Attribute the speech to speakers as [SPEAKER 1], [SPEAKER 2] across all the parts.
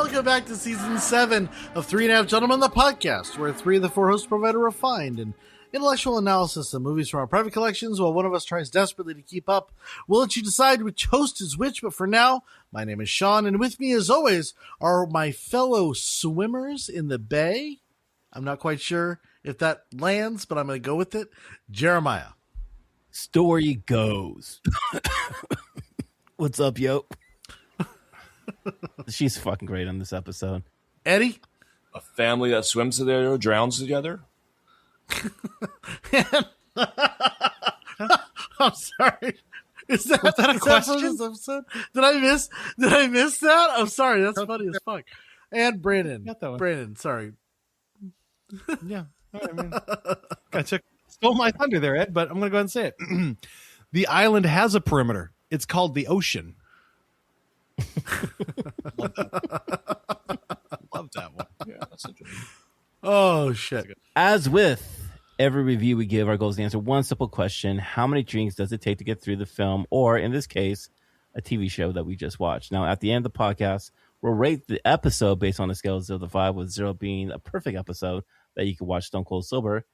[SPEAKER 1] welcome back to Season 7 of 3.5 Gentlemen, the podcast, where 3 of the 4 hosts provide a refined and intellectual analysis of movies from our private collections, while one of us tries desperately to keep up. We'll let you decide which host is which, but for now, my name is Sean, and with me, as always, are my fellow swimmers in the bay. I'm not quite sure if that lands, but I'm going to go with it. Jeremiah.
[SPEAKER 2] Story goes. What's up, yo? She's fucking great on this episode.
[SPEAKER 1] Eddie?
[SPEAKER 3] A family that swims together, drowns together.
[SPEAKER 1] I'm sorry. Was that a question? This episode? Did I miss that? I'm sorry. That's funny as fuck. And Brandon.
[SPEAKER 4] Got that one.
[SPEAKER 1] Brandon, sorry.
[SPEAKER 4] Yeah. All right, man. Stole my thunder there, Ed, but I'm going to go ahead and say it. The island has a perimeter. It's called the ocean. Love that one.
[SPEAKER 3] Yeah, that's interesting.
[SPEAKER 1] Oh, shit.
[SPEAKER 2] As with every review we give, our goal is to answer one simple question. How many drinks does it take to get through the film, or in this case, a TV show that we just watched? Now, at the end of the podcast, we'll rate the episode based on the scale of 0 to 5, with 0 being a perfect episode that you can watch Stone Cold Sober,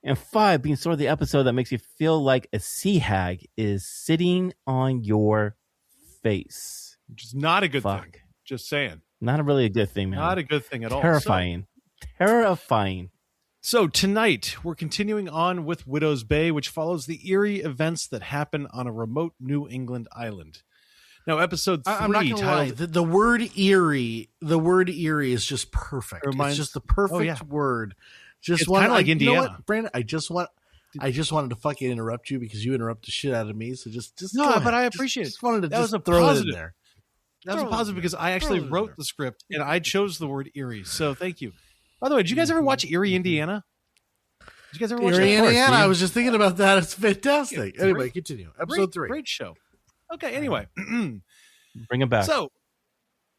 [SPEAKER 2] and 5 being sort of the episode that makes you feel like a sea hag is sitting on your face.
[SPEAKER 4] Which is not a good
[SPEAKER 2] Fuck.
[SPEAKER 4] thing. Just saying.
[SPEAKER 2] Not really a good thing, man.
[SPEAKER 4] Not a good thing at all.
[SPEAKER 2] Terrifying. Terrifying.
[SPEAKER 4] So tonight, we're continuing on with Widow's Bay, which follows the eerie events that happen on a remote New England island. Now, episode 3,
[SPEAKER 1] I'm not gonna lie. The word eerie is just perfect. It's just the perfect word. Just
[SPEAKER 4] it's kind of like Indiana.
[SPEAKER 1] You know what, Brandon? I just wanted to fucking interrupt you because you interrupt the shit out of me. So just
[SPEAKER 4] no,
[SPEAKER 1] go ahead.
[SPEAKER 4] but I appreciate it.
[SPEAKER 1] Just wanted to
[SPEAKER 4] that was a
[SPEAKER 1] throw
[SPEAKER 4] positive.
[SPEAKER 1] it in there.
[SPEAKER 4] That was a positive because I actually wrote the script and I chose the word eerie. So thank you. By the way, did you guys ever watch Erie, Indiana? Did you guys ever watch
[SPEAKER 1] Erie,
[SPEAKER 4] that?
[SPEAKER 1] Indiana? I was just thinking about that. It's fantastic.
[SPEAKER 4] Yeah,
[SPEAKER 1] anyway, continue. Episode 3.
[SPEAKER 4] Great show. Okay, anyway.
[SPEAKER 2] Bring it back.
[SPEAKER 4] So,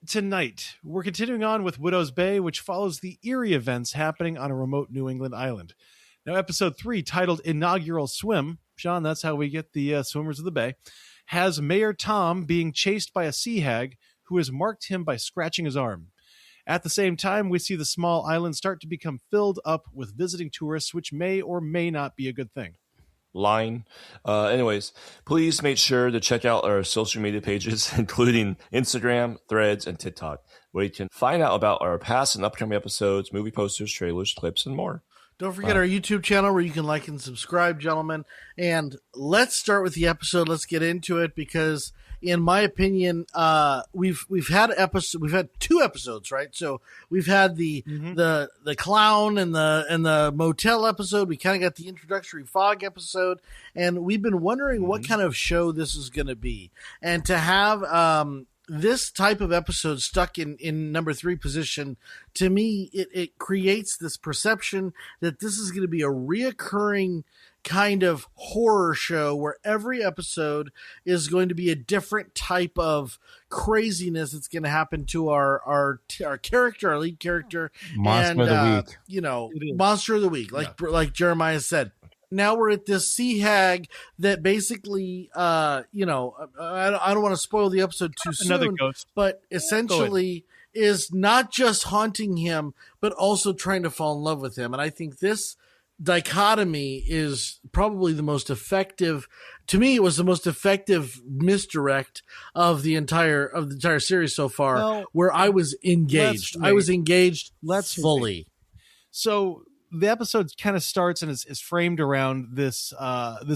[SPEAKER 4] tonight, we're continuing on with Widow's Bay, which follows the eerie events happening on a remote New England island. Now, episode 3, titled Inaugural Swim, Sean, that's how we get the swimmers of the bay, has Mayor Tom being chased by a sea hag who has marked him by scratching his arm. At the same time, we see the small island start to become filled up with visiting tourists, which may or may not be a good thing.
[SPEAKER 3] Line. Anyways, please make sure to check out our social media pages, including Instagram, Threads, and TikTok, where you can find out about our past and upcoming episodes, movie posters, trailers, clips, and more. Don't
[SPEAKER 1] forget our YouTube channel where you can like and subscribe, gentlemen. And let's start with the episode. Let's get into it because, in my opinion, we've had 2 episodes, right? So we've had the clown and the motel episode. We kind of got the introductory fog episode, and we've been wondering what kind of show this is going to be. And to have this type of episode stuck in number 3 position, to me, it creates this perception that this is going to be a reoccurring kind of horror show where every episode is going to be a different type of craziness that's going to happen to our character, our lead character,
[SPEAKER 2] Monster of the week.
[SPEAKER 1] Monster of the week, like Jeremiah said. Now we're at this sea hag that basically, I don't want to spoil the episode too soon, but essentially is not just haunting him, but also trying to fall in love with him. And I think this dichotomy is probably the most effective. To me, it was the most effective misdirect of the entire series so far, where I was engaged. I was engaged fully.
[SPEAKER 4] So the episode kind of starts and is framed around this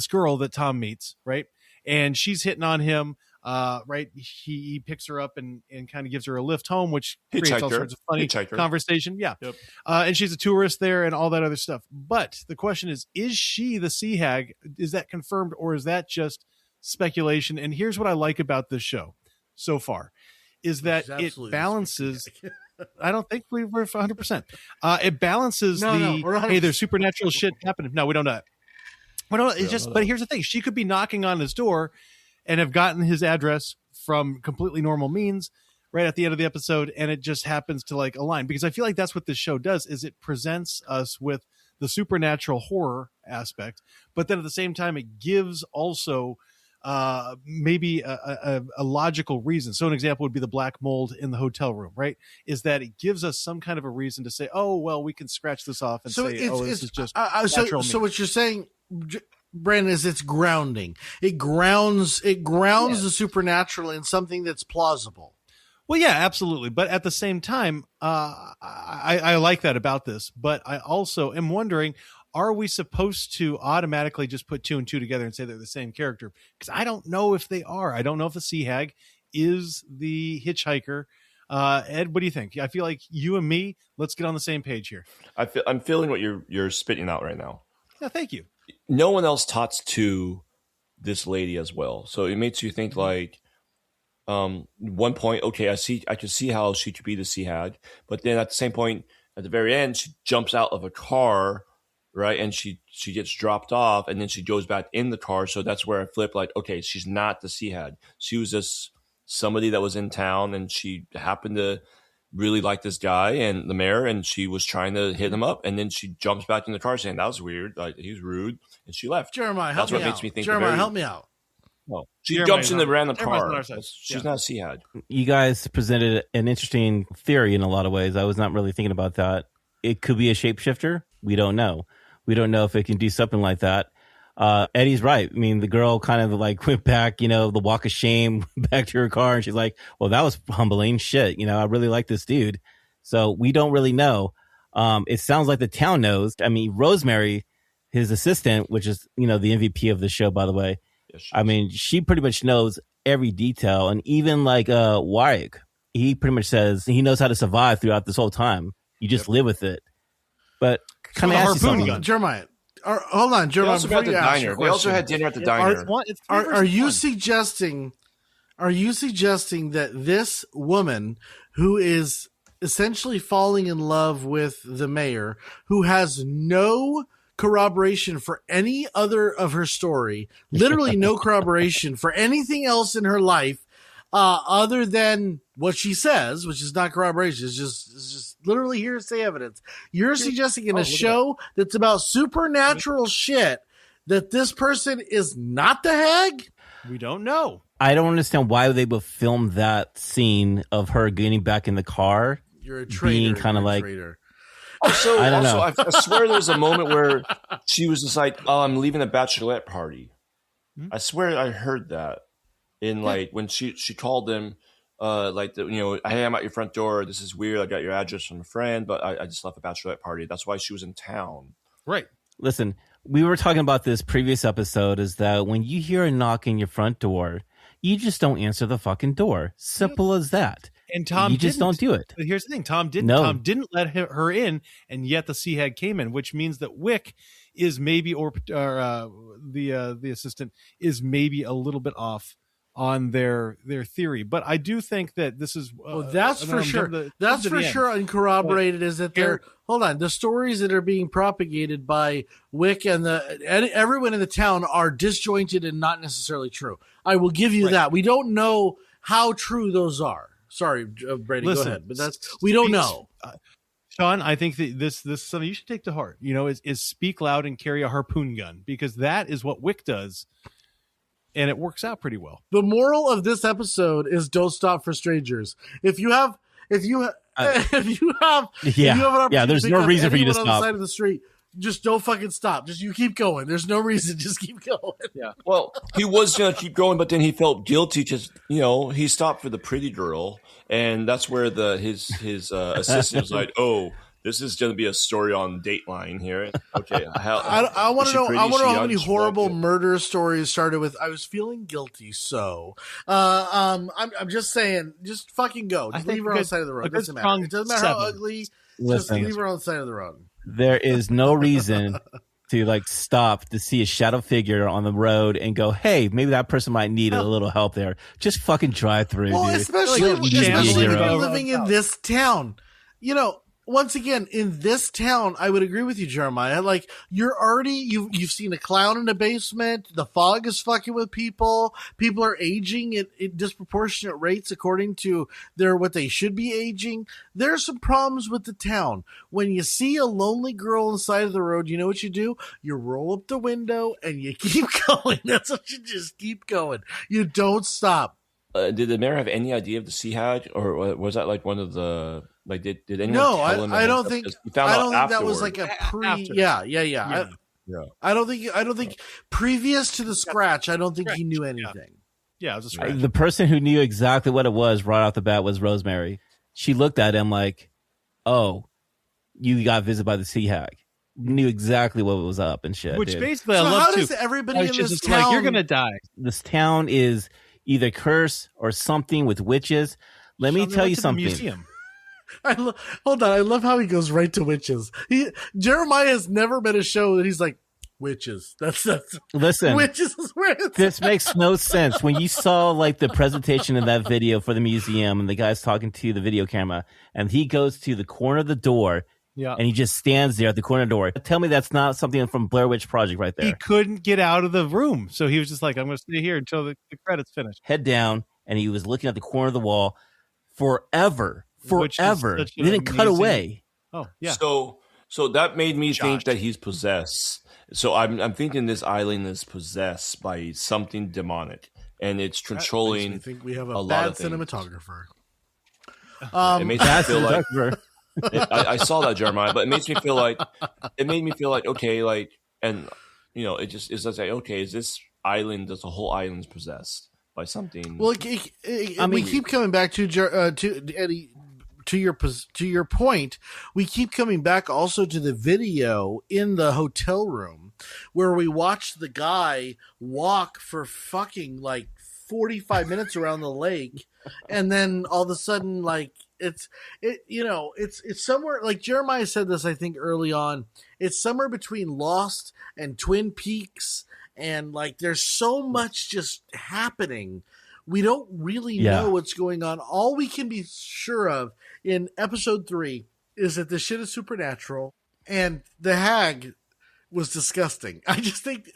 [SPEAKER 4] girl that Tom meets, right? And she's hitting on him, right? He picks her up and kind of gives her a lift home, which creates all sorts of funny conversation. Yeah. Yep. And she's a tourist there and all that other stuff. But the question is she the sea hag? Is that confirmed or is that just speculation? And here's what I like about this show so far is that it balances... I don't think we're 100%. It balances hey, there's supernatural shit happening. No, we don't know that. But here's the thing. She could be knocking on his door and have gotten his address from completely normal means right at the end of the episode. And it just happens to align, because I feel like that's what this show does is it presents us with the supernatural horror aspect, but then at the same time, it gives also maybe a logical reason. So an example would be the black mold in the hotel room, right? Is that it gives us some kind of a reason to say, oh, well, we can scratch this off and this is just natural.
[SPEAKER 1] So what you're saying, Brandon, is it's grounding. It grounds the supernatural in something that's plausible.
[SPEAKER 4] Well, yeah, absolutely. But at the same time, I like that about this. But I also am wondering, are we supposed to automatically just put 2 and 2 together and say they're the same character? Because I don't know if they are. I don't know if the sea hag is the hitchhiker. Ed, what do you think? I feel like you and me, let's get on the same page here.
[SPEAKER 3] I'm feeling what you're spitting out right now.
[SPEAKER 4] Yeah, thank you.
[SPEAKER 3] No one else talks to this lady as well, so it makes you think like, one point, okay, I can see how she could be the sea hag, but then at the same point, at the very end, she jumps out of a car, right, and she gets dropped off, and then she goes back in the car. So that's where I flip, like, okay, she's not the sea hag. She was just somebody that was in town, and she happened to really like this guy and the mayor, and she was trying to hit him up, and then she jumps back in the car saying that was weird, like he's rude, and she left.
[SPEAKER 1] Jeremiah, help me out.
[SPEAKER 3] Makes me think.
[SPEAKER 1] Jeremiah, help me out.
[SPEAKER 3] No, she jumps in the random car.
[SPEAKER 4] She's
[SPEAKER 3] not a sea hag.
[SPEAKER 2] You guys presented an interesting theory in a lot of ways. I was not really thinking about that. It could be a shapeshifter. We don't know. We don't know if it can do something like that. Eddie's right. I mean, the girl kind of like went back, the walk of shame back to her car, and she's like, well, that was humbling shit. I really like this dude. So we don't really know. It sounds like the town knows. I mean, Rosemary, his assistant, which is, the MVP of the show, by the way. Yes, I mean, she pretty much knows every detail. And even like Warwick, he pretty much says he knows how to survive throughout this whole time. You just live with it. But kind of ask you something.
[SPEAKER 1] Jeremiah, hold on, Jeremiah.
[SPEAKER 3] We also had dinner at the diner.
[SPEAKER 1] Are you suggesting that this woman who is essentially falling in love with the mayor, who has no corroboration for any other of her story, literally no corroboration for anything else in her life, other than what she says, which is not corroboration, it's just literally hearsay evidence. You're suggesting in a show that's about supernatural shit that this person is not the hag?
[SPEAKER 4] We don't know.
[SPEAKER 2] I don't understand why they would film that scene of her getting back in the car.
[SPEAKER 1] You're a traitor.
[SPEAKER 2] Being kind of like.
[SPEAKER 1] Traitor.
[SPEAKER 3] Also, I swear there was a moment where she was just like, "Oh, I'm leaving a bachelorette party." Mm-hmm. I swear I heard that in like when she called him, like hey, I'm at your front door. This is weird. I got your address from a friend, but I just left a bachelorette party. That's why she was in town.
[SPEAKER 4] Right.
[SPEAKER 2] Listen, we were talking about this previous episode. Is that when you hear a knock in your front door, you just don't answer the fucking door. Simple as that.
[SPEAKER 4] And Tom,
[SPEAKER 2] you just don't do it.
[SPEAKER 4] But here's the thing: Tom didn't let her in, and yet the sea hag came in, which means that Wick is maybe, or the assistant is maybe a little bit off on their theory. But I do think that this is
[SPEAKER 1] that's for sure. That's for sure uncorroborated. Is that the stories that are being propagated by Wick and everyone in the town are disjointed and not necessarily true. I will give you that. We don't know how true those are. Sorry, Brady, go ahead. But we don't know.
[SPEAKER 4] Sean, I think that this is something you should take to heart. Is speak loud and carry a harpoon gun, because that is what Wick does, and it works out pretty well.
[SPEAKER 1] The moral of this episode is don't stop for strangers. If you have an opportunity,
[SPEAKER 2] there's no reason for you to stop
[SPEAKER 1] on the side of the street. Just don't fucking stop. Just you keep going. There's no reason. Just keep going.
[SPEAKER 3] Yeah. Well, he was gonna keep going, but then he felt guilty because he stopped for the pretty girl, and that's where his assistant was like, "Oh, this is gonna be a story on Dateline here." Okay.
[SPEAKER 1] I want to know. I want to know how many horrible murder stories started with "I was feeling guilty." So, I'm just saying, just fucking go. Just leave her on the side of the road. It doesn't matter. It doesn't matter how ugly. Just leave her on the side of the road.
[SPEAKER 2] There is no reason to stop to see a shadow figure on the road and go, hey, maybe that person might need a little help there. Just fucking drive through.
[SPEAKER 1] Well,
[SPEAKER 2] dude.
[SPEAKER 1] especially if you're living in this town. once again, in this town, I would agree with you, Jeremiah. Like, you've seen a clown in the basement. The fog is fucking with people. People are aging at disproportionate rates according to what they should be aging. There are some problems with the town. When you see a lonely girl on the side of the road, you know what you do? You roll up the window and you keep going. That's what you just keep going. You don't stop.
[SPEAKER 3] Did the mayor have any idea of the sea hag, or was that like one of the like? Did anyone?
[SPEAKER 1] No,
[SPEAKER 3] tell him
[SPEAKER 1] I don't think. I don't think that was
[SPEAKER 3] afterward.
[SPEAKER 1] like a pre.
[SPEAKER 4] After.
[SPEAKER 1] Yeah.
[SPEAKER 3] Yeah.
[SPEAKER 1] I don't think previous to the scratch. I don't think he knew anything.
[SPEAKER 4] Yeah, it was a scratch.
[SPEAKER 2] The person who knew exactly what it was right off the bat was Rosemary. She looked at him like, "Oh, you got visited by the sea hag." Knew exactly what was up and shit.
[SPEAKER 4] Which
[SPEAKER 2] dude.
[SPEAKER 4] basically,
[SPEAKER 1] So
[SPEAKER 4] I love
[SPEAKER 1] how
[SPEAKER 4] too.
[SPEAKER 1] does everybody
[SPEAKER 4] It's
[SPEAKER 1] in this
[SPEAKER 4] just
[SPEAKER 1] town?
[SPEAKER 4] like, you're gonna die.
[SPEAKER 2] This town is either cursed or something with witches. Let me
[SPEAKER 4] Sean, they
[SPEAKER 2] tell
[SPEAKER 4] went
[SPEAKER 2] you
[SPEAKER 4] to the
[SPEAKER 2] something.
[SPEAKER 4] museum.
[SPEAKER 1] Hold on, I love how he goes right to witches. Jeremiah has never been a show that he's like witches. That's
[SPEAKER 2] Listen,
[SPEAKER 1] witches is where it's
[SPEAKER 2] this makes no sense. When you saw like the presentation in that video for the museum and the guy's talking to the video camera and he goes to the corner of the door
[SPEAKER 4] Yeah,
[SPEAKER 2] and he just stands there at the corner door. Tell me that's not something from Blair Witch Project right
[SPEAKER 4] he
[SPEAKER 2] there.
[SPEAKER 4] couldn't get out of the room, so he was just like, "I'm going to stay here until the credits finish."
[SPEAKER 2] Head down, and he was looking at the corner of the wall forever.
[SPEAKER 4] Which is
[SPEAKER 2] Forever.
[SPEAKER 4] such
[SPEAKER 2] He
[SPEAKER 4] an
[SPEAKER 2] didn't cut
[SPEAKER 4] amazing-
[SPEAKER 2] away.
[SPEAKER 4] Oh yeah,
[SPEAKER 3] So that made me think
[SPEAKER 4] Josh.
[SPEAKER 3] that he's possessed. So I'm thinking this island is possessed by something demonic, and it's
[SPEAKER 1] That makes
[SPEAKER 3] controlling.
[SPEAKER 1] me think we have a
[SPEAKER 3] lot
[SPEAKER 1] bad
[SPEAKER 3] of things.
[SPEAKER 1] cinematographer.
[SPEAKER 3] It makes me
[SPEAKER 2] That's
[SPEAKER 3] feel like
[SPEAKER 2] the
[SPEAKER 3] I saw that, Jeremiah, but it makes me feel like okay, like, and it's just like, okay, is this island? Does the whole island's possessed by something?
[SPEAKER 1] Well,
[SPEAKER 2] I
[SPEAKER 1] we
[SPEAKER 2] mean-
[SPEAKER 1] keep coming back to Eddie. To your point, we keep coming back also to the video in the hotel room where we watched the guy walk for fucking like 45 minutes around the lake, and then all of a sudden, like it's somewhere, like Jeremiah said this, I think early on, it's somewhere between Lost and Twin Peaks, and like there's so much just happening. We don't really know what's going on. All we can be sure of in episode 3 is that the shit is supernatural and the hag was disgusting. I just think,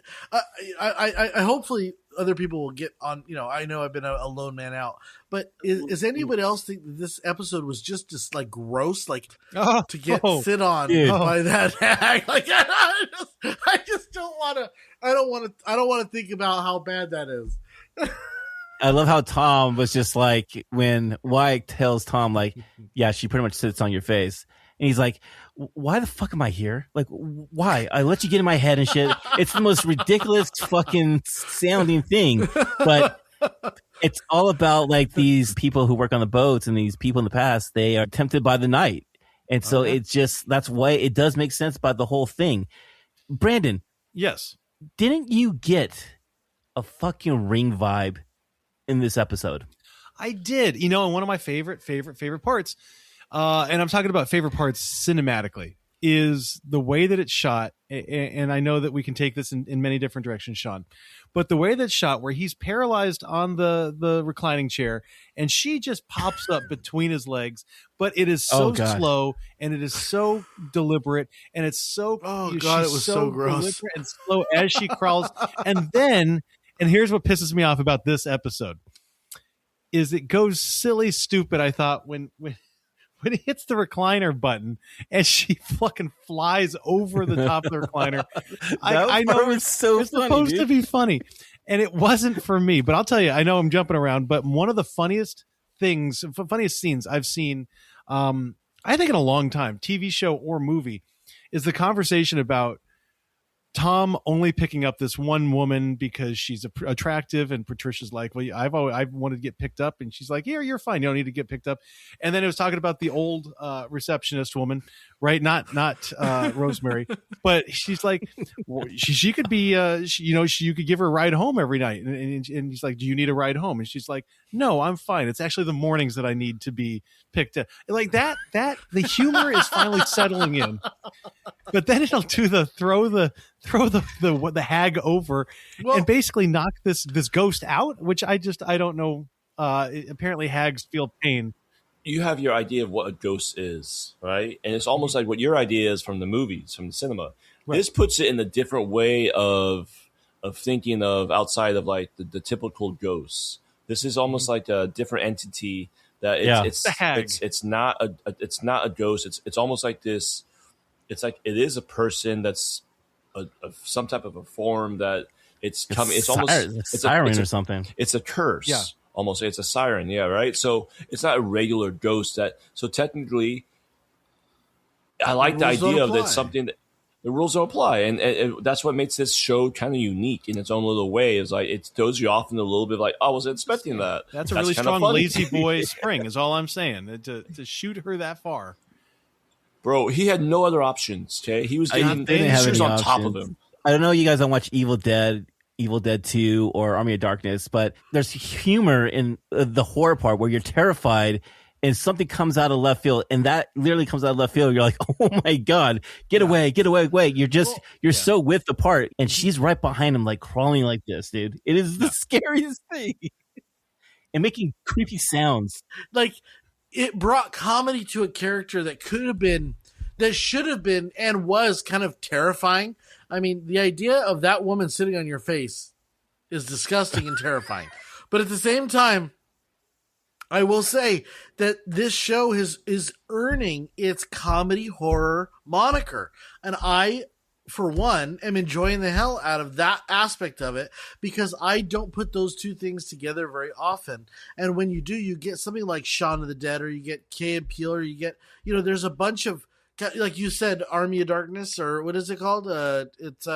[SPEAKER 1] I hopefully other people will get on. I know I've been a lone man out, but is anybody else think that this episode was just like gross, like to get sit on by that hag? Like I just don't want to. I don't want to think about how bad that is.
[SPEAKER 2] I love how Tom was just like, when Wyatt tells Tom, like, yeah, she pretty much sits on your face. And he's like, why the fuck am I here? Like, why? I let you get in my head and shit. It's the most ridiculous fucking sounding thing. But it's all about like these people who work on the boats and these people in the past, they are tempted by the night. And so it's just, that's why it does make sense by the whole thing. Brandon.
[SPEAKER 4] yes,
[SPEAKER 2] Didn't you get a fucking Ring vibe in this episode?
[SPEAKER 4] I did. And one of my favorite parts, and I'm talking about favorite parts cinematically, is the way that it's shot. And I know that we can take this in many different directions, Sean, but the way that's shot, where he's paralyzed on the reclining chair and she just pops up between his legs, but it is so slow and it is so deliberate and it's so,
[SPEAKER 1] it was so gross
[SPEAKER 4] deliberate and slow as she crawls. And here's what pisses me off about this episode is it goes silly stupid. I thought when it hits the recliner button and she fucking flies over the top of the recliner. I know it's
[SPEAKER 2] so funny,
[SPEAKER 4] supposed
[SPEAKER 2] dude.
[SPEAKER 4] to be funny, and it wasn't for me. But I'll tell you, I know I'm jumping around, but one of the funniest scenes I've seen, I think in a long time, TV show or movie, is the conversation about Tom only picking up this one woman because she's attractive, and Patricia's like, well, I've wanted to get picked up, and she's like, yeah, you're fine, you don't need to get picked up. And then it was talking about the old receptionist woman, right? Not Rosemary, but she's like, well, she could be, you could give her a ride home every night, and he's like, do you need a ride home? And she's like, no, I'm fine. It's actually the mornings that I need to be picked up. Like that the humor is finally settling in. But then it'll do the throw the hag over and basically knock this ghost out, which I don't know. Apparently hags feel pain.
[SPEAKER 3] you have your idea of what a ghost is, right? And it's almost like what your idea is from the movies, from the cinema.
[SPEAKER 4] Right.
[SPEAKER 3] This puts it in a different way of thinking of outside of like the typical ghosts. This is almost like a different entity that
[SPEAKER 4] The hag.
[SPEAKER 3] it's not a ghost. It's almost like this. It's like it is a person that's some type of a form that it's coming. It's almost
[SPEAKER 2] it's a siren or something.
[SPEAKER 3] It's a curse.
[SPEAKER 4] Yeah.
[SPEAKER 3] Almost. It's a siren. Yeah. Right. So it's not a regular ghost. So technically, I like the
[SPEAKER 1] rules don't
[SPEAKER 3] idea of that
[SPEAKER 1] apply.
[SPEAKER 3] something that the rules don't apply, and that's what makes this show kind of unique in its own little way. Is like it throws you off in a little bit like, oh, I wasn't expecting that.
[SPEAKER 4] That's a really
[SPEAKER 3] kinda
[SPEAKER 4] strong
[SPEAKER 3] funny.
[SPEAKER 4] lazy boy spring, is all I'm saying. To shoot her that far.
[SPEAKER 3] Bro, he had no other options. Okay, he was getting
[SPEAKER 2] They didn't have
[SPEAKER 3] she was
[SPEAKER 2] any
[SPEAKER 3] on top of
[SPEAKER 2] options.
[SPEAKER 3] him.
[SPEAKER 2] I don't know, you guys don't watch Evil Dead 2, or Army of Darkness, but there's humor in the horror part where you're terrified and something comes out of left field, and that literally comes out of left field. You're like, oh my God, get away. You're so with the part, and she's right behind him, like crawling like this, dude. It is the scariest thing. And making creepy sounds.
[SPEAKER 1] Like, it brought comedy to a character that could have been, that should have been, and was kind of terrifying. I mean, the idea of that woman sitting on your face is disgusting and terrifying. But at the same time, I will say that this show is earning its comedy horror moniker. And I, for one, am enjoying the hell out of that aspect of it, because I don't put those two things together very often. And when you do, you get something like Shaun of the Dead, or you get Key and Peele, or you get, there's a bunch of, like you said, Army of Darkness, or what is it called? It's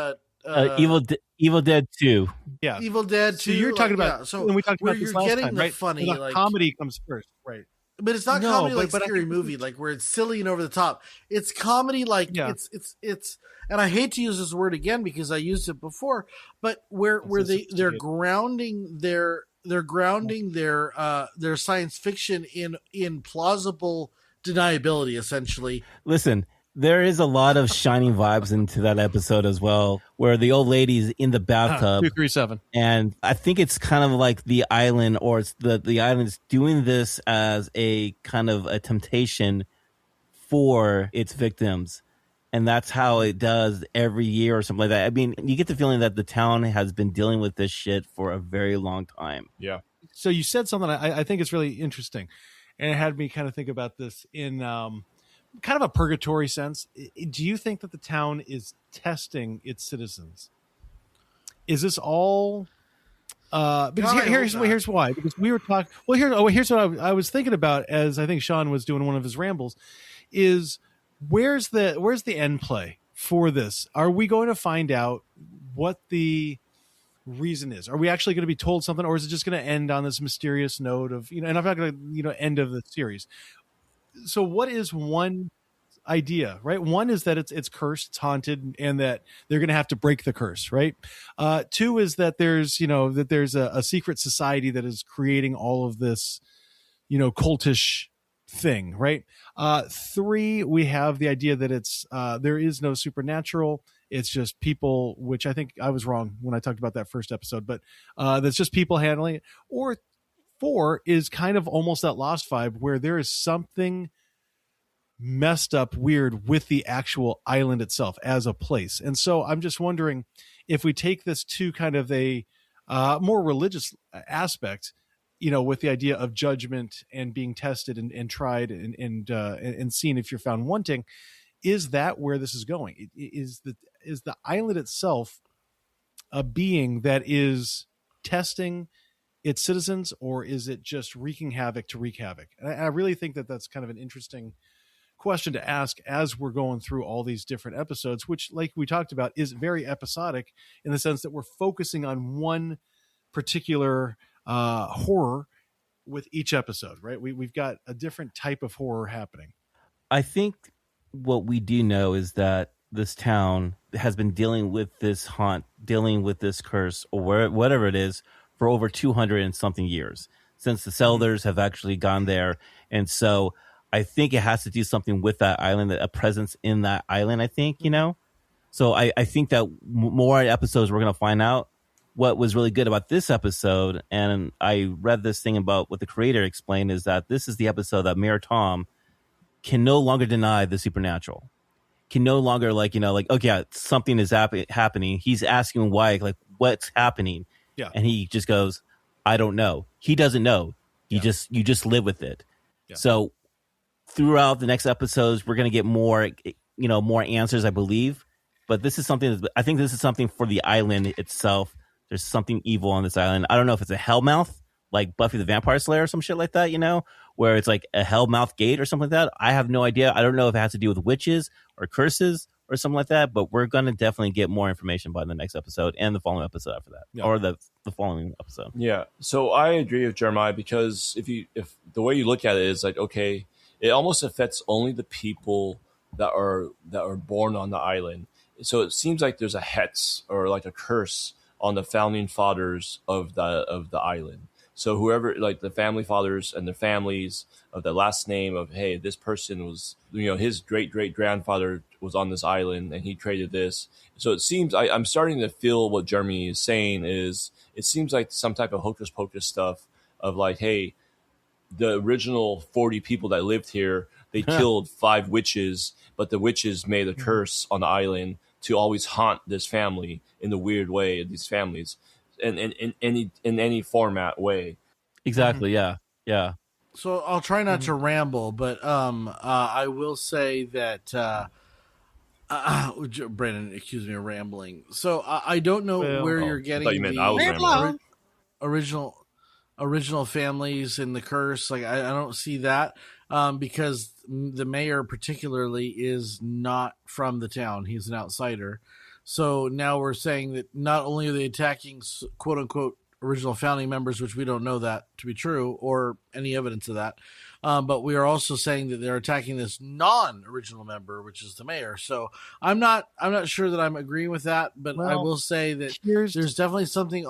[SPEAKER 2] Evil Dead 2.
[SPEAKER 4] Yeah.
[SPEAKER 1] Evil Dead 2.
[SPEAKER 4] So you're talking about,
[SPEAKER 1] so
[SPEAKER 4] when we talked
[SPEAKER 1] where
[SPEAKER 4] about this
[SPEAKER 1] you're
[SPEAKER 4] last
[SPEAKER 1] getting
[SPEAKER 4] time,
[SPEAKER 1] the
[SPEAKER 4] right?
[SPEAKER 1] funny,
[SPEAKER 4] Well, the
[SPEAKER 1] like
[SPEAKER 4] comedy comes first, right?
[SPEAKER 1] But it's not
[SPEAKER 4] No,
[SPEAKER 1] comedy
[SPEAKER 4] but-
[SPEAKER 1] like
[SPEAKER 4] but I
[SPEAKER 1] scary
[SPEAKER 4] think-
[SPEAKER 1] movie, like where it's silly and over the top. It's comedy like
[SPEAKER 4] Yeah.
[SPEAKER 1] it's and I hate to use this word again because I used it before, but where they're grounding their science fiction in plausible deniability, essentially.
[SPEAKER 2] Listen, there is a lot of shining vibes into that episode as well, where the old lady's in the bathtub.
[SPEAKER 4] 237.
[SPEAKER 2] And I think it's kind of like the island, or it's the island is doing this as a kind of a temptation for its victims. And that's how it does every year or something like that. I mean, you get the feeling that the town has been dealing with this shit for a very long time.
[SPEAKER 3] Yeah.
[SPEAKER 4] So you said something I think is really interesting, and it had me kind of think about this in kind of a purgatory sense. Do you think that the town is testing its citizens? Is this all? Because
[SPEAKER 1] God, I
[SPEAKER 4] here's
[SPEAKER 1] hope not.
[SPEAKER 4] here's why. Because we were talking. Well, here's what I was thinking about as I think Sean was doing one of his rambles. Is where's the end play for this? Are we going to find out what the reason is? Are we actually going to be told something, or is it just going to end on this mysterious note of, and I'm not going to, end of the series? So what is one idea, right? One is that it's cursed, it's haunted, and that they're going to have to break the curse, right? Two is that there's, a secret society that is creating all of this, cultish thing, right? Three, we have the idea that it's there is no supernatural. It's just people, which I think I was wrong when I talked about that first episode, but that's just people handling it. Or four is kind of almost that Lost vibe where there is something messed up weird with the actual island itself as a place. And so I'm just wondering if we take this to kind of a more religious aspect, with the idea of judgment and being tested and tried and seen if you're found wanting, is that where this is going? Is the island itself a being that is testing its citizens, or is it just wreaking havoc to wreak havoc? And I really think that that's kind of an interesting question to ask as we're going through all these different episodes, which, like we talked about, is very episodic in the sense that we're focusing on one particular horror with each episode, right? We've got a different type of horror happening.
[SPEAKER 2] I think what we do know is that this town has been dealing with this haunt, dealing with this curse, or whatever it is, for over 200 and something years, since the settlers have actually gone there. And so I think it has to do something with that island, a presence in that island, I think, So I think that more episodes we're going to find out what was really good about this episode, and I read this thing about what the creator explained, is that this is the episode that Mayor Tom can no longer deny the supernatural, can no longer okay, something is happening. He's asking why, like, what's happening?
[SPEAKER 4] Yeah.
[SPEAKER 2] And he just goes, I don't know. He doesn't know. You just live with it.
[SPEAKER 4] Yeah.
[SPEAKER 2] So throughout the next episodes, we're going to get more answers, I believe. But this is something I think this is something for the island itself. There's something evil on this island. I don't know if it's a hellmouth, like Buffy the Vampire Slayer or some shit like that, where it's like a hellmouth gate or something like that. I have no idea. I don't know if it has to do with witches or curses or something like that, but we're going to definitely get more information by the next episode and the following episode after that, or the following episode.
[SPEAKER 3] Yeah. So I agree with Jeremiah, because if the way you look at it is like, okay, it almost affects only the people that are born on the island. So it seems like there's a hex or like a curse on the founding fathers of the island. So whoever, like the family fathers and the families of the last name of, hey, this person was, his great grandfather was on this island and he created this. So it seems I'm starting to feel what Jeremy is saying is, it seems like some type of hocus pocus stuff of like, hey, the original 40 people that lived here, they killed 5 witches, but the witches made a curse on the island to always haunt this family in the weird way, these families, in any format way.
[SPEAKER 2] Exactly. Yeah.
[SPEAKER 1] So I'll try not to ramble, but I will say that Brandon accused me of rambling. So I don't know where you're getting
[SPEAKER 3] I thought you meant I was rambling.
[SPEAKER 1] original families and the curse. Like I don't see that because the mayor particularly is not from the town. He's an outsider. So now we're saying that not only are they attacking quote unquote original founding members, which we don't know that to be true or any evidence of that, but we are also saying that they're attacking this non-original member, which is the mayor. So I'm not sure that I'm agreeing with that, but I will say that there's definitely something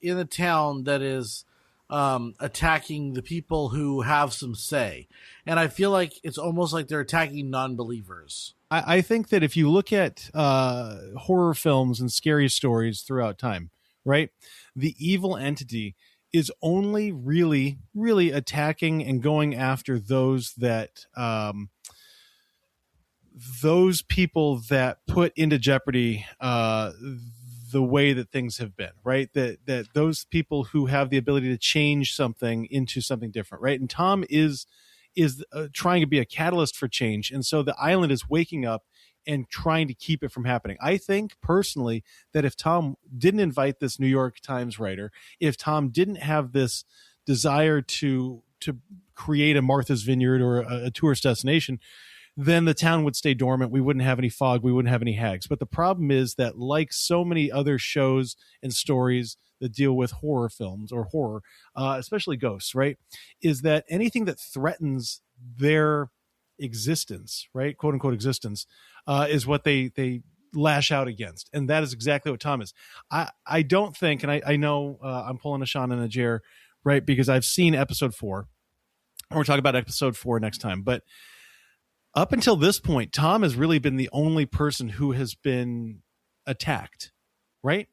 [SPEAKER 1] in the town that is attacking the people who have some say, and I feel like it's almost like they're attacking non-believers.
[SPEAKER 4] I think that if you look at horror films and scary stories throughout time, right, the evil entity is only really attacking and going after those people that put into jeopardy the way that things have been, right? That those people who have the ability to change something into something different, right? And Tom is trying to be a catalyst for change, and so the island is waking up and trying to keep it from happening. I think personally that if Tom didn't invite this New York Times writer, if Tom didn't have this desire to create a Martha's Vineyard or a tourist destination, then the town would stay dormant. We wouldn't have any fog. We wouldn't have any hags. But the problem is that, like so many other shows and stories that deal with horror films or horror, especially ghosts, right, is that anything that threatens their existence, right, quote unquote existence, is what they lash out against. And that is exactly what Tom is. I don't think, and I know I'm pulling a Sean and a Jer, right, because I've seen episode 4. And we're talking about episode 4 next time. But up until this point, Tom has really been the only person who has been attacked, right?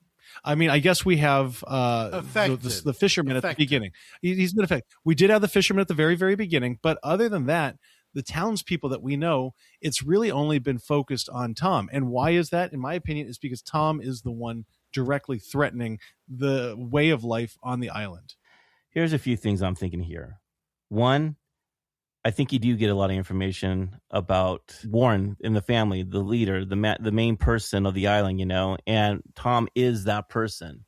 [SPEAKER 4] I mean, I guess we have the fisherman at the beginning. He's been affected. We did have the fisherman at the very, very beginning. But other than that, the townspeople that we know, it's really only been focused on Tom. And why is that? In my opinion, is because Tom is the one directly threatening the way of life on the island.
[SPEAKER 2] Here's a few things I'm thinking here. One, I think you do get a lot of information about Warren in the family, the leader, the main person of the island, and Tom is that person.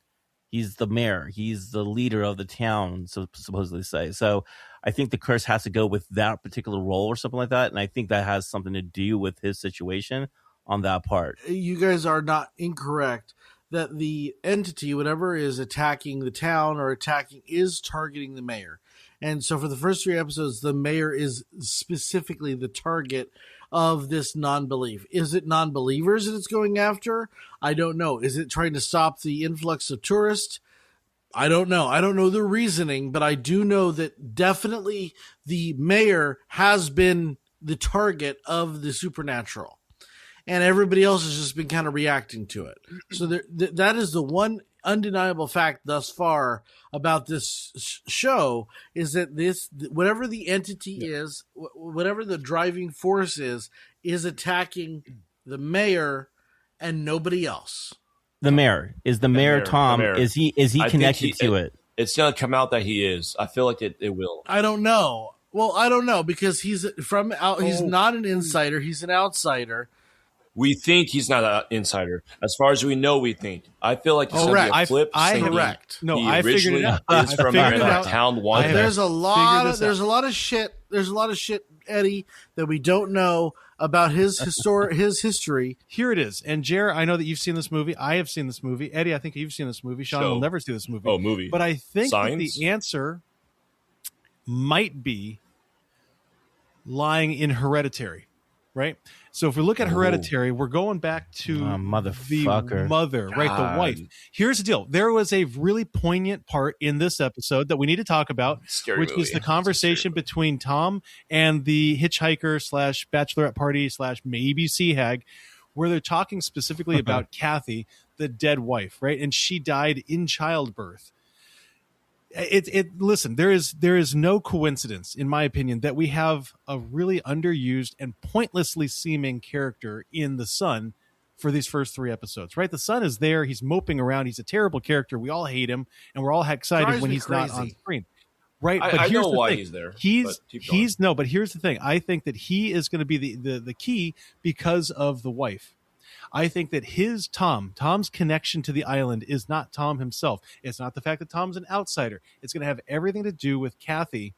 [SPEAKER 2] He's the mayor. He's the leader of the town, so supposedly say. So I think the curse has to go with that particular role or something like that, and I think that has something to do with his situation on that part.
[SPEAKER 1] You guys are not incorrect that the entity, whatever is attacking the town or is targeting the mayor. And so for the first 3 episodes, the mayor is specifically the target of this non-belief. Is it non-believers that it's going after? I don't know. Is it trying to stop the influx of tourists? I don't know. I don't know the reasoning, but I do know that definitely the mayor has been the target of the supernatural. And everybody else has just been kind of reacting to it. So that is the one undeniable fact thus far about this show is that this, whatever the entity is, whatever the driving force is attacking the mayor and nobody else.
[SPEAKER 2] The mayor is the mayor. Tom, is he connected to it?
[SPEAKER 3] It's gonna come out that he is. I feel like it will.
[SPEAKER 1] I don't know. Well, I don't know because he's not an insider. He's an outsider.
[SPEAKER 3] We think he's not an insider. As far as we know, we think. I feel like it's going to be a flip.
[SPEAKER 1] Correct.
[SPEAKER 4] No, I figured it out.
[SPEAKER 3] Is from Town 1.
[SPEAKER 1] There's a lot of shit. There's a lot of shit, Eddie, that we don't know about his history.
[SPEAKER 4] Here it is. And Jer, I know that you've seen this movie. I have seen this movie. Eddie, I think you've seen this movie. Sean will never see this movie.
[SPEAKER 3] Oh, movie.
[SPEAKER 4] But I think that the answer might be lying in Hereditary, right? So if we look at Hereditary, we're going back to the mother, right? The wife. Here's the deal. There was a really poignant part in this episode that we need to talk about, which is the conversation between Tom and the hitchhiker / bachelorette party / maybe sea hag, where they're talking specifically about Kathy, the dead wife, right? And she died in childbirth. Listen, there is no coincidence, in my opinion, that we have a really underused and pointlessly seeming character in the son for these first 3 episodes, right? The son is there. He's moping around. He's a terrible character. We all hate him, and we're all excited when he's not on screen, right? But
[SPEAKER 3] I
[SPEAKER 4] here's
[SPEAKER 3] know
[SPEAKER 4] the
[SPEAKER 3] why
[SPEAKER 4] thing.
[SPEAKER 3] he's there.
[SPEAKER 4] But here's the thing. I think that he is going to be the key because of the wife. I think that Tom's connection to the island is not Tom himself. It's not the fact that Tom's an outsider. It's going to have everything to do with Kathy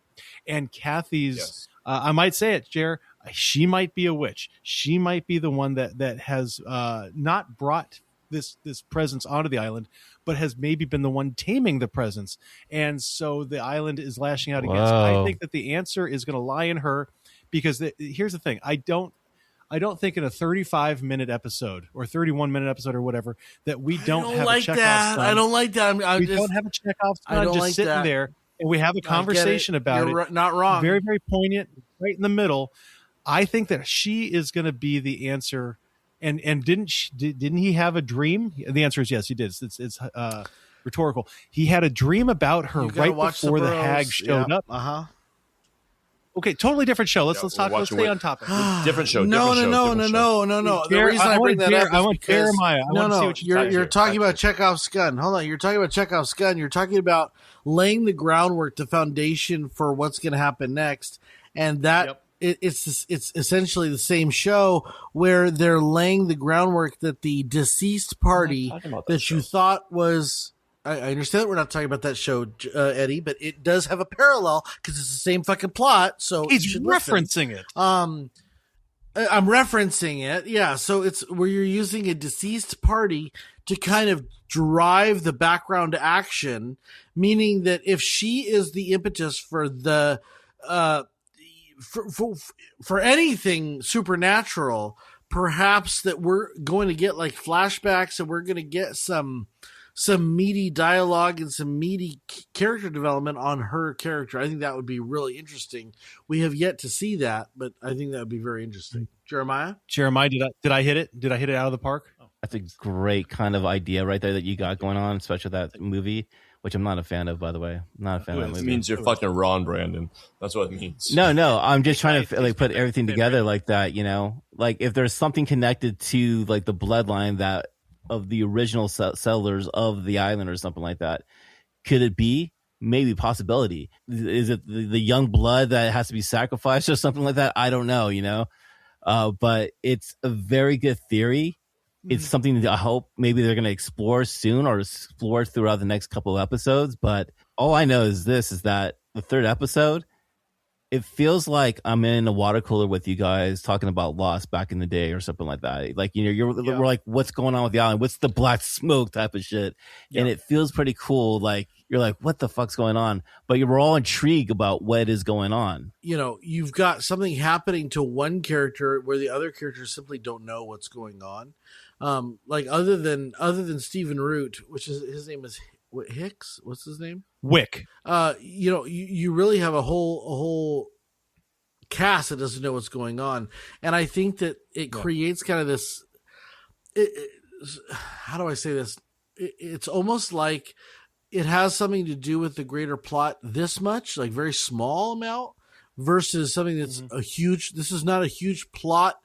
[SPEAKER 4] and Kathy's, I might say it, Jer, she might be a witch. She might be the one that has not brought this presence onto the island, but has maybe been the one taming the presence. And so the island is lashing out against her. I think that the answer is going to lie in her because here's the thing. I don't think in a 35-minute episode or 31-minute episode or whatever that we don't have a Chekhov's gun.
[SPEAKER 1] I don't like that.
[SPEAKER 4] We don't have a Chekhov's gun just sitting there, and we have a conversation about it.
[SPEAKER 1] Not wrong.
[SPEAKER 4] Very, very poignant, right in the middle. I think that she is going to be the answer. And didn't he have a dream? The answer is yes, he did. It's rhetorical. He had a dream about her right before the hag showed up. Okay, totally different show. Let's talk. Let's stay on topic.
[SPEAKER 3] Different show.
[SPEAKER 1] No. The reason I bring that up
[SPEAKER 4] I want Jeremiah. I want to see what
[SPEAKER 1] you're talking about Chekhov's gun. Hold on, you're talking about Chekhov's gun. You're talking about laying the groundwork, the foundation for what's going to happen next, and that it's essentially the same show where they're laying the groundwork that the deceased party that you thought was. I understand that we're not talking about that show, Eddie, but it does have a parallel because it's the same fucking plot. So
[SPEAKER 4] he's referencing it.
[SPEAKER 1] I'm referencing it. Yeah. So it's where you're using a deceased party to kind of drive the background action, meaning that if she is the impetus for the for anything supernatural, perhaps that we're going to get like flashbacks and we're going to get some meaty dialogue and some meaty character development on her character. I think that would be really interesting. We have yet to see that, but I think that would be very interesting. Jeremiah,
[SPEAKER 4] did I hit it? Did I hit it out of the park?
[SPEAKER 2] That's a great kind of idea right there that you got going on, especially that movie, which I'm not a fan of, by the way. I'm not a fan of that movie.
[SPEAKER 3] It means you're fucking Ron Brandon. That's what it means.
[SPEAKER 2] No. I'm just trying to like put everything together like that, you know? Like if there's something connected to like the bloodline that of the original settlers of the island or something like that. Could it be? Maybe possibility. Is it the young blood that has to be sacrificed or something like that? I don't know, you know? But it's a very good theory. It's something that I hope maybe they're going to explore soon or explore throughout the next couple of episodes. But all I know is that the 3rd episode, it feels like I'm in a water cooler with you guys talking about Lost back in the day or something like that. Like, you know, we're like, what's going on with the island? What's the black smoke type of shit? Yeah. And it feels pretty cool. Like, you're like, what the fuck's going on? But we're all intrigued about what is going on.
[SPEAKER 1] You know, you've got something happening to one character where the other characters simply don't know what's going on. Like other than Stephen Root, which is his name is Hicks. What's his name?
[SPEAKER 4] Wick.
[SPEAKER 1] You know, you really have a whole cast that doesn't know what's going on, and I think that it creates kind of this. How do I say this? it's almost like it has something to do with the greater plot this much, like very small amount, versus something that's a huge. This is not a huge plot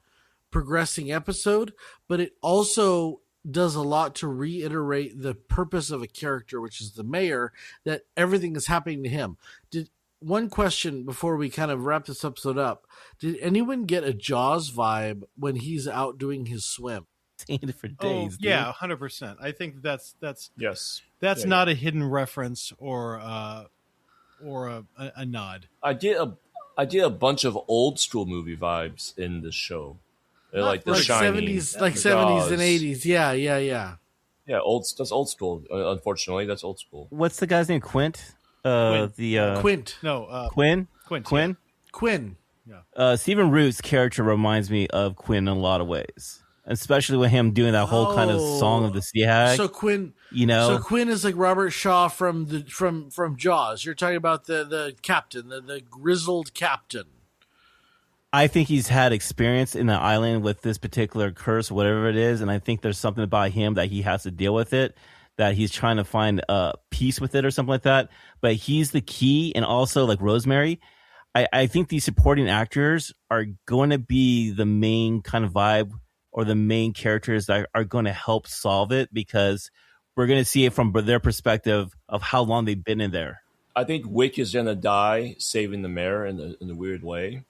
[SPEAKER 1] progressing episode, but it also does a lot to reiterate the purpose of a character, which is the mayor, that everything is happening to him. One question before we kind of wrap this episode up. Did anyone get a Jaws vibe when he's out doing his swim?
[SPEAKER 2] Seen it for days.
[SPEAKER 4] Yeah, 100%. I think that's
[SPEAKER 3] Yes.
[SPEAKER 4] that's not a hidden reference or a nod.
[SPEAKER 3] I did a bunch of old school movie vibes in this show. Like The Shining,
[SPEAKER 1] 70s, like 70s and 80s. Yeah.
[SPEAKER 3] Yeah, that's old school. Unfortunately, that's old school.
[SPEAKER 2] What's the guy's name? Quint?
[SPEAKER 1] Quint.
[SPEAKER 4] No,
[SPEAKER 2] Quinn?
[SPEAKER 4] Quinn.
[SPEAKER 1] Quinn.
[SPEAKER 2] Stephen Root's character reminds me of Quinn in a lot of ways, especially with him doing that whole kind of Song of the Sea Hag.
[SPEAKER 1] So Quinn,
[SPEAKER 2] so
[SPEAKER 1] Quinn is like Robert Shaw from Jaws. You're talking about the captain, the grizzled captain.
[SPEAKER 2] I think he's had experience in the island with this particular curse, whatever it is, and I think there's something about him that he has to deal with it, that he's trying to find peace with it or something like that. But he's the key, and also like Rosemary, I think these supporting actors are going to be the main kind of vibe or the main characters that are going to help solve it, because we're going to see it from their perspective of how long they've been in there.
[SPEAKER 3] I think Wick is going to die saving the mayor in a weird way.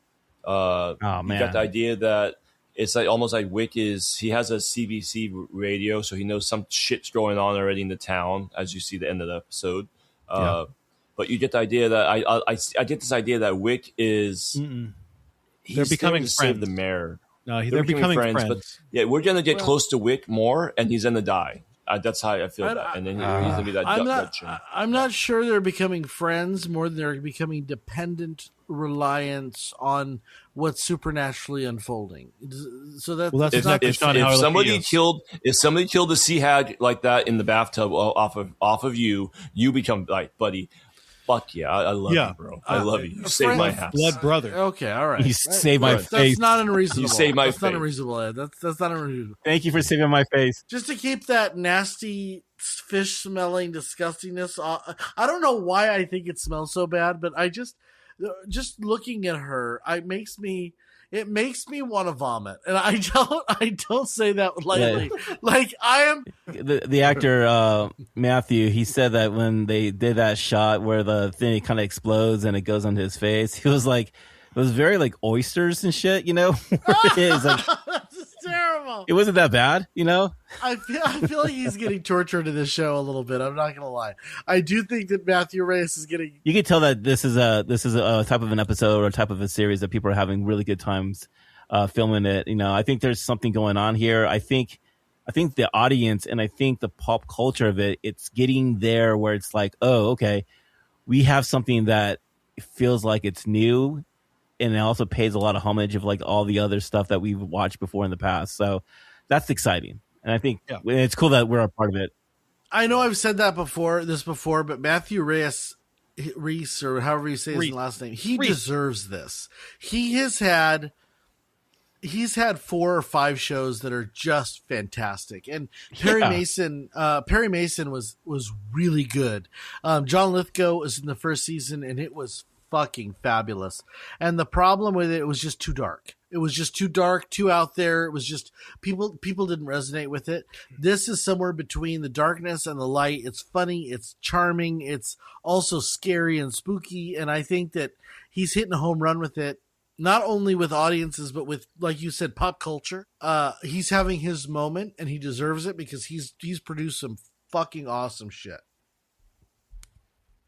[SPEAKER 2] Oh man!
[SPEAKER 3] You got the idea that it's like almost like Wick he has a CBC radio, so he knows some shit's going on already in the town. As you see the end of the episode, but you get the idea that I get this idea that Wick is
[SPEAKER 4] they're becoming friends.
[SPEAKER 3] Save the mayor.
[SPEAKER 4] No, they're becoming friends.
[SPEAKER 3] But yeah, we're gonna get close to Wick more, and he's gonna die. That's how I feel. And then he's gonna be that.
[SPEAKER 1] I'm not sure they're becoming friends more than they're becoming dependent reliance on what's supernaturally unfolding. So that's
[SPEAKER 3] if somebody killed the sea hag like that in the bathtub off of you become like, buddy. Fuck yeah, I love you, bro. I love you. You saved my ass.
[SPEAKER 4] Blood brother.
[SPEAKER 1] Okay, all right.
[SPEAKER 2] You saved my face.
[SPEAKER 1] That's not unreasonable.
[SPEAKER 3] You saved my face.
[SPEAKER 1] That's not unreasonable, Ed. That's not unreasonable.
[SPEAKER 2] Thank you for saving my face.
[SPEAKER 1] Just to keep that nasty fish-smelling disgustingness. I don't know why I think it smells so bad, but I just looking at her, it makes me want to vomit, and I don't say that lightly.
[SPEAKER 2] Yeah.
[SPEAKER 1] Like I am
[SPEAKER 2] the actor Matthew. He said that when they did that shot where the thing kind of explodes and it goes onto his face, he was like, it was very like oysters and shit. It is like
[SPEAKER 1] that's terrible.
[SPEAKER 2] It wasn't that bad.
[SPEAKER 1] I feel like he's getting tortured in this show a little bit. I'm not gonna lie. I do think that Matthew Rhys is getting.
[SPEAKER 2] You can tell that this is a type of an episode or a type of a series that people are having really good times filming it. I think there's something going on here. I think the audience and I think the pop culture of it's getting there where it's like, oh, okay, we have something that feels like it's new, and it also pays a lot of homage of like all the other stuff that we've watched before in the past. So that's exciting. And I think it's cool that we're a part of it.
[SPEAKER 1] I know I've said that before, but Matthew Rhys, or however you say his last name, he deserves this. He's had 4 or 5 shows that are just fantastic. And Perry Mason was really good. John Lithgow was in the first season, and it was fucking fabulous. And the problem with it was just too dark. It was just too dark, too out there. It was just people didn't resonate with it. This is somewhere between the darkness and the light. It's funny, it's charming, it's also scary and spooky. And I think that he's hitting a home run with it, not only with audiences, but with, like you said, pop culture. He's having his moment, and he deserves it because he's produced some fucking awesome shit.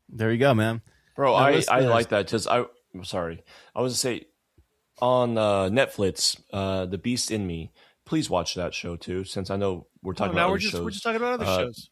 [SPEAKER 2] There you go, man.
[SPEAKER 3] Bro, I like that because I'm sorry. I was to say on Netflix, The Beast in Me. Please watch that show too, since I know we're talking about other shows.
[SPEAKER 4] We're just talking about other shows.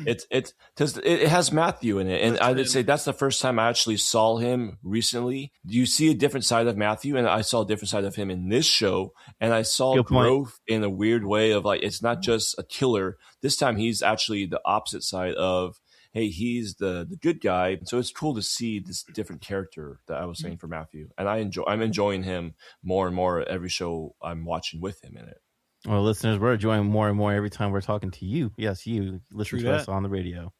[SPEAKER 3] It's because it has Matthew in it, and I would say that's the first time I actually saw him recently. You see a different side of Matthew, and I saw a different side of him in this show, and I saw growth in a weird way of like it's not just a killer. This time he's actually the opposite side of. Hey, he's the good guy. So it's cool to see this different character that I was saying for Matthew. And I'm enjoying him more and more every show I'm watching with him in it.
[SPEAKER 2] Well, listeners, we're enjoying more and more every time we're talking to you. Yes, you listen
[SPEAKER 4] True
[SPEAKER 2] to us
[SPEAKER 4] that.
[SPEAKER 2] on the radio.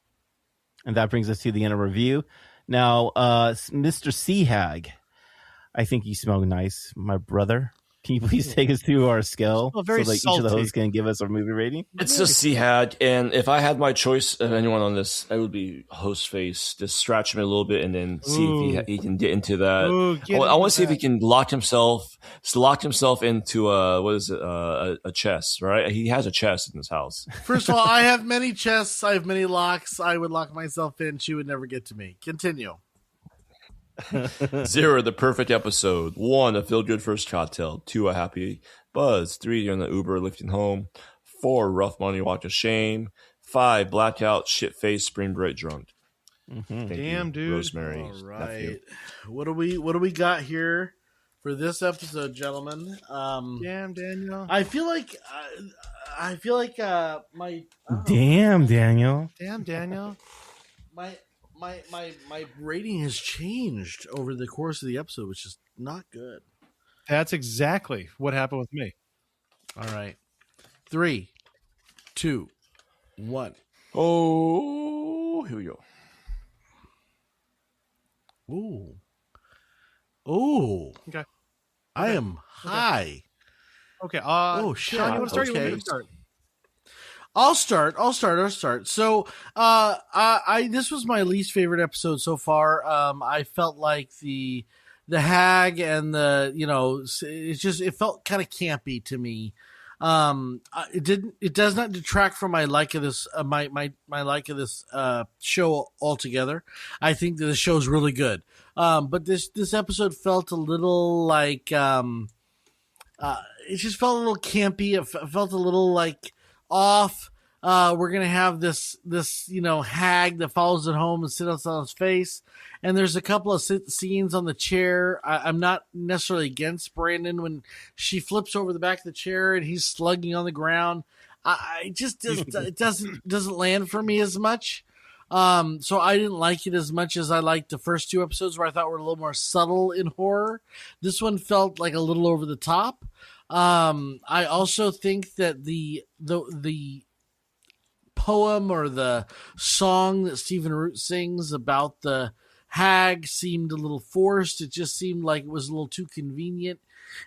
[SPEAKER 2] And that brings us to the end of review. Now, Mr. Seahag, I think you smell nice, my brother. Can you please take us through our scale
[SPEAKER 4] Smell very
[SPEAKER 2] so that each of the
[SPEAKER 4] salty.
[SPEAKER 2] hosts can give us our movie rating?
[SPEAKER 3] It's a Seahag, and if I had my choice of anyone on this, it would be host face. Just scratch him a little bit and then see if he can get into that.
[SPEAKER 4] Ooh,
[SPEAKER 3] I want to see if he can lock himself into a chest, right? He has a chest in his house.
[SPEAKER 1] First of all, I have many chests. I have many locks. I would lock myself in. She would never get to me. Continue.
[SPEAKER 3] 0, the perfect episode. 1, a feel-good first cocktail. 2, a happy buzz. 3, you're in the Uber lifting home. 4, rough money walk of shame. 5, blackout, shit-faced, spring break drunk.
[SPEAKER 2] Mm-hmm.
[SPEAKER 4] Damn, dude.
[SPEAKER 3] Rosemary.
[SPEAKER 1] All right.
[SPEAKER 3] Nephew.
[SPEAKER 1] What do we got here for this episode, gentlemen?
[SPEAKER 4] Damn, Daniel.
[SPEAKER 1] I feel like my
[SPEAKER 2] Damn, Daniel.
[SPEAKER 4] Damn, Daniel.
[SPEAKER 1] my rating has changed over the course of the episode, which is not good.
[SPEAKER 4] That's exactly what happened with me.
[SPEAKER 1] All right. 3, 2, 1.
[SPEAKER 3] Oh, here we go.
[SPEAKER 1] Ooh. Ooh.
[SPEAKER 4] Okay.
[SPEAKER 1] I am high.
[SPEAKER 4] Okay.
[SPEAKER 1] Oh, shit.
[SPEAKER 4] Sean, you want to start?
[SPEAKER 1] Okay.
[SPEAKER 4] You want me to start?
[SPEAKER 1] I'll start. So, this was my least favorite episode so far. I felt like the hag and it felt kind of campy to me. It does not detract from my like of this, my like of this, show altogether. I think that the show's really good. But this episode felt a little like, it just felt a little campy. It felt a little like off. We're gonna have this hag that follows it home and sits on his face, and there's a couple of scenes on the chair. I'm not necessarily against Brandon when she flips over the back of the chair and he's slugging on the ground. It doesn't land for me as much. So I didn't like it as much as I liked the first 2 episodes where I thought were a little more subtle in horror. This one felt like a little over the top. I also think that the poem or the song that Stephen Root sings about the hag seemed a little forced. It just seemed like it was a little too convenient.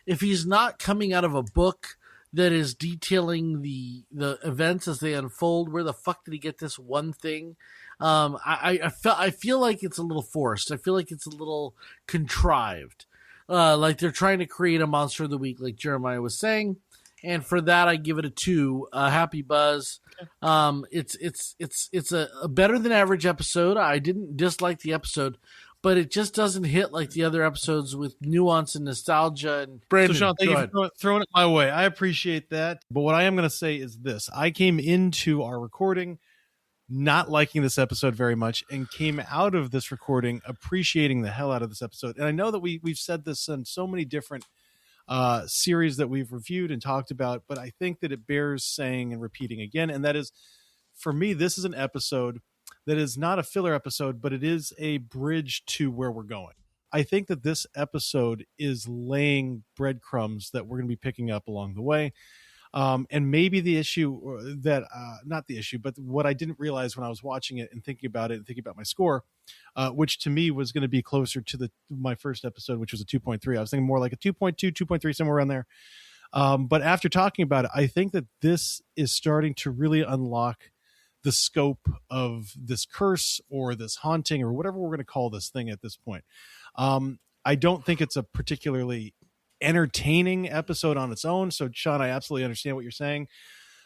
[SPEAKER 1] If he's not coming out of a book that is detailing the events as they unfold, where the fuck did he get this one thing? I feel like it's a little forced. I feel like it's a little contrived. Like they're trying to create a monster of the week, like Jeremiah was saying. And for that, I give it a 2. Happy buzz. It's a better than average episode. I didn't dislike the episode, but it just doesn't hit like the other episodes with nuance and nostalgia. And Brandon,
[SPEAKER 4] So, Sean, thank you for throwing it my way. I appreciate that. But what I am going to say is this. I came into our recording not liking this episode very much and came out of this recording appreciating the hell out of this episode. And I know that we've said this in so many different series that we've reviewed and talked about, but I think that it bears saying and repeating again. And that is, for me, this is an episode that is not a filler episode, but it is a bridge to where we're going. I think that this episode is laying breadcrumbs that we're going to be picking up along the way. And maybe the issue that, not the issue, but what I didn't realize when I was watching it and thinking about my score, which to me was going to be closer to my first episode, which was a 2.3. I was thinking more like a 2.2, 2.3, somewhere around there. But after talking about it, I think that this is starting to really unlock the scope of this curse or this haunting or whatever we're going to call this thing at this point. I don't think it's a particularly entertaining episode on its own. So, Sean, I absolutely understand what you're saying.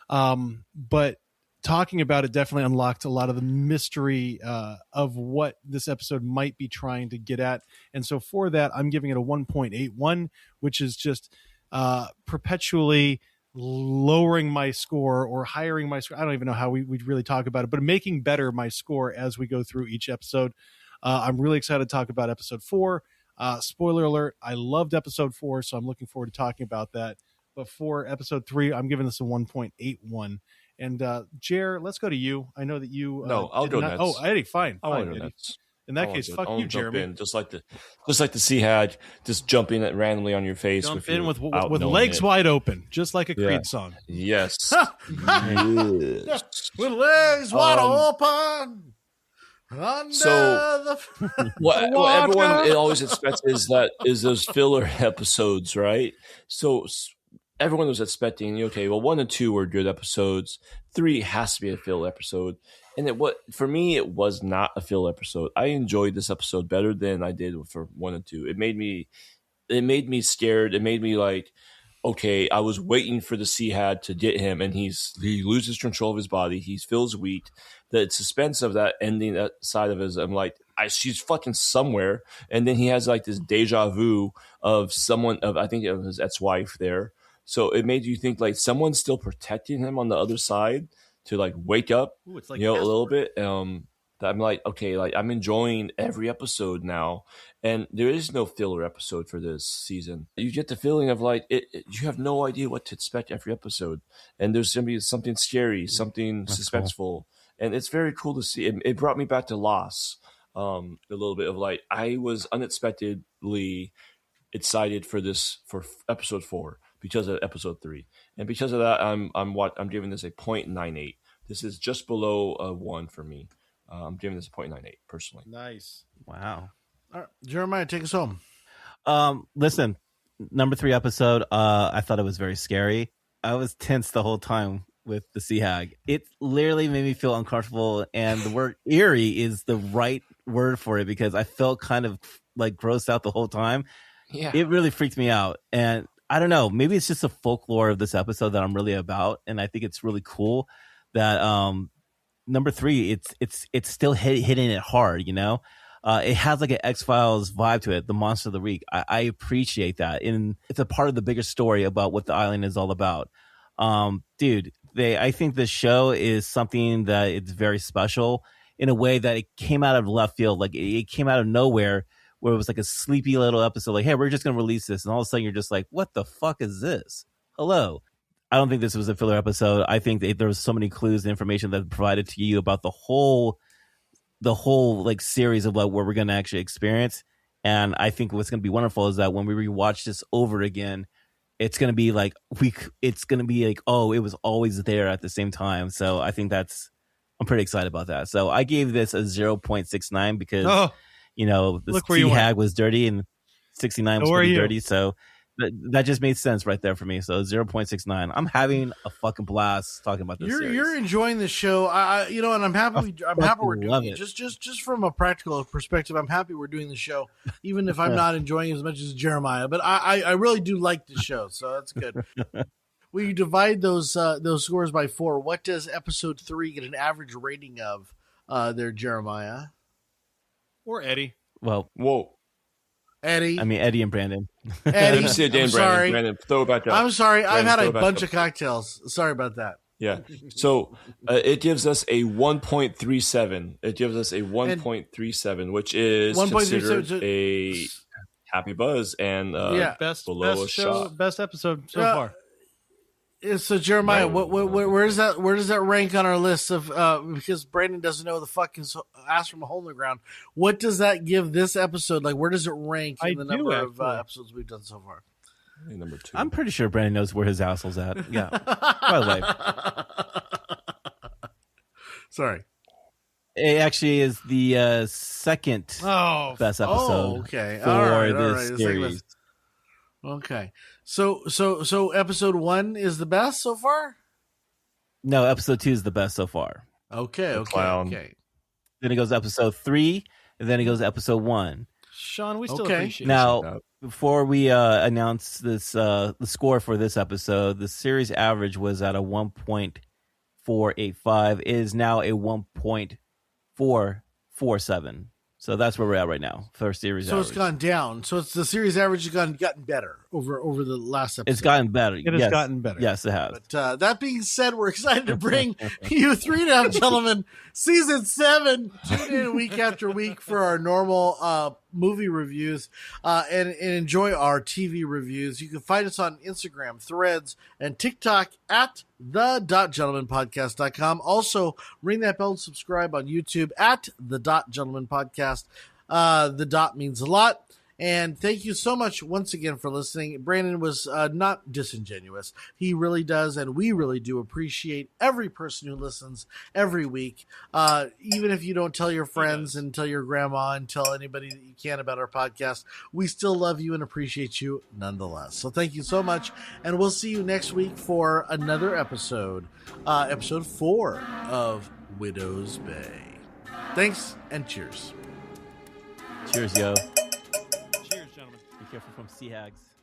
[SPEAKER 4] But talking about it definitely unlocked a lot of the mystery of what this episode might be trying to get at. And so for that, I'm giving it a 1.81, which is just perpetually lowering my score or hiring my score. I don't even know how we'd really talk about it, but making better my score as we go through each episode. I'm really excited to talk about episode 4. Spoiler alert, I loved episode 4, so I'm looking forward to talking about that. But for episode 3, I'm giving this a 1.81. And Jer, let's go to you. I know that you.
[SPEAKER 3] No, I'll go next.
[SPEAKER 4] Oh, Eddie, fine.
[SPEAKER 3] I want to go
[SPEAKER 4] Eddie.
[SPEAKER 3] next.
[SPEAKER 4] In that case, fuck you, Jeremy.
[SPEAKER 3] In, just like the sea hag, just jumping it randomly on your face.
[SPEAKER 4] Jump in with legs wide open, just like a Creed song.
[SPEAKER 3] Yes.
[SPEAKER 1] Yes. With legs wide open.
[SPEAKER 3] What everyone always expects is those filler episodes, right? So everyone was expecting, okay, well, 1 and 2 were good episodes. 3 has to be a filler episode. And for me, it was not a filler episode. I enjoyed this episode better than I did for 1 and 2. It made me scared. It made me like, okay, I was waiting for the sea hag to get him, and he loses control of his body. He feels weak. The suspense of that ending, that side of his, I'm like, she's fucking somewhere. And then he has like this deja vu of I think of his ex-wife there. So it made you think like someone's still protecting him on the other side to like wake up,
[SPEAKER 4] it's like
[SPEAKER 3] a little bit. I'm like, okay, like I'm enjoying every episode now, and there is no filler episode for this season. You get the feeling of like you have no idea what to expect every episode, and there's gonna be something scary, something suspenseful, cool. And it's very cool to see. It brought me back to Lost, a little bit of like I was unexpectedly excited for episode 4 because of episode 3, and because of that, I'm giving this a 0.98. This is just below a 1 for me. I'm giving this a 0.98 personally.
[SPEAKER 4] Nice.
[SPEAKER 2] Wow.
[SPEAKER 1] All right, Jeremiah, take us home.
[SPEAKER 2] Listen, number 3 episode. I thought it was very scary. I was tense the whole time with the sea hag. It literally made me feel uncomfortable, and the word eerie is the right word for it because I felt kind of like grossed out the whole time. Yeah, it really freaked me out, and I don't know. Maybe it's just the folklore of this episode that I'm really about, and I think it's really cool that number 3, it's still hitting it hard, you know. It has like an X-Files vibe to it, the monster of the week. I appreciate that, and it's a part of the bigger story about what the island is all about. Dude, I think this show is something that it's very special in a way that it came out of left field, like it came out of nowhere, where it was like a sleepy little episode, like, hey, we're just gonna release this, and all of a sudden you're just like, what the fuck is this? Hello. I don't think this was a filler episode. I think there was so many clues and information that provided to you about the whole like series of like what we're going to actually experience. And I think what's going to be wonderful is that when we rewatch this over again, it's going to be like oh, it was always there at the same time. So I think I'm pretty excited about that. So I gave this a 0.69 because the sea hag was dirty and 69 was pretty dirty. So that just made sense right there for me. So 0.69. I'm having a fucking blast talking about this.
[SPEAKER 1] You're enjoying the show. And I'm happy. I'm happy we're doing it. Just from a practical perspective, I'm happy we're doing the show, even if I'm not enjoying it as much as Jeremiah. But I really do like the show, so that's good. We divide those scores by 4. What does episode 3 get an average rating of? There, Jeremiah
[SPEAKER 4] or Eddie?
[SPEAKER 2] Well,
[SPEAKER 3] whoa.
[SPEAKER 1] Eddie.
[SPEAKER 2] I mean, Eddie and Brandon.
[SPEAKER 1] Eddie,
[SPEAKER 3] I'm sorry. Brandon, throw it back up.
[SPEAKER 1] I'm sorry.
[SPEAKER 3] Brandon,
[SPEAKER 1] I've had a bunch of cocktails. Sorry about that.
[SPEAKER 3] Yeah. So it gives us a 1.37. It gives us a 1.37, which is considered a happy buzz and
[SPEAKER 4] best
[SPEAKER 3] a shot.
[SPEAKER 4] Best episode so far.
[SPEAKER 1] So Jeremiah, where does that rank on our list of because Brandon doesn't know the fucking ass from a hole in the ground? What does that give this episode? Like, where does it rank in the number of episodes we've done so far?
[SPEAKER 3] Number 2.
[SPEAKER 2] I'm pretty sure Brandon knows where his asshole's at. Yeah. By the way.
[SPEAKER 1] Sorry.
[SPEAKER 2] It actually is the second best episode.
[SPEAKER 1] Oh, okay.
[SPEAKER 2] For this series.
[SPEAKER 1] Okay. So episode 1 is the best so far?
[SPEAKER 2] No, episode 2 is the best so far.
[SPEAKER 1] Okay.
[SPEAKER 2] Then it goes to episode 3, and then it goes to episode 1.
[SPEAKER 4] Sean, we still appreciate
[SPEAKER 2] now. Before we announce this, the score for this episode, the series average was at a 1.485. It is now a 1.447. So that's where we're at right now for series average.
[SPEAKER 1] So it's gone down. So it's the series average has gotten better over the last episode.
[SPEAKER 2] It's gotten better.
[SPEAKER 4] It has gotten better.
[SPEAKER 2] Yes, it has.
[SPEAKER 1] But that being said, we're excited to bring you 3 Down Gentlemen season 7. Tune in week after week for our normal movie reviews and enjoy our TV reviews, you can find us on Instagram, Threads, and TikTok at the.gentlemanpodcast.com. Also, ring that bell and subscribe on YouTube at the.gentlemanpodcast. The dot means a lot. And thank you so much once again for listening. Brandon was not disingenuous. He really does, and we really do appreciate every person who listens every week. Even if you don't tell your friends and tell your grandma and tell anybody that you can about our podcast, we still love you and appreciate you nonetheless. So thank you so much, and we'll see you next week for another episode, episode 4 of Widow's Bay. Thanks, and cheers.
[SPEAKER 2] Cheers, yo.
[SPEAKER 4] Cheers, gentlemen.
[SPEAKER 2] Be careful from sea hags.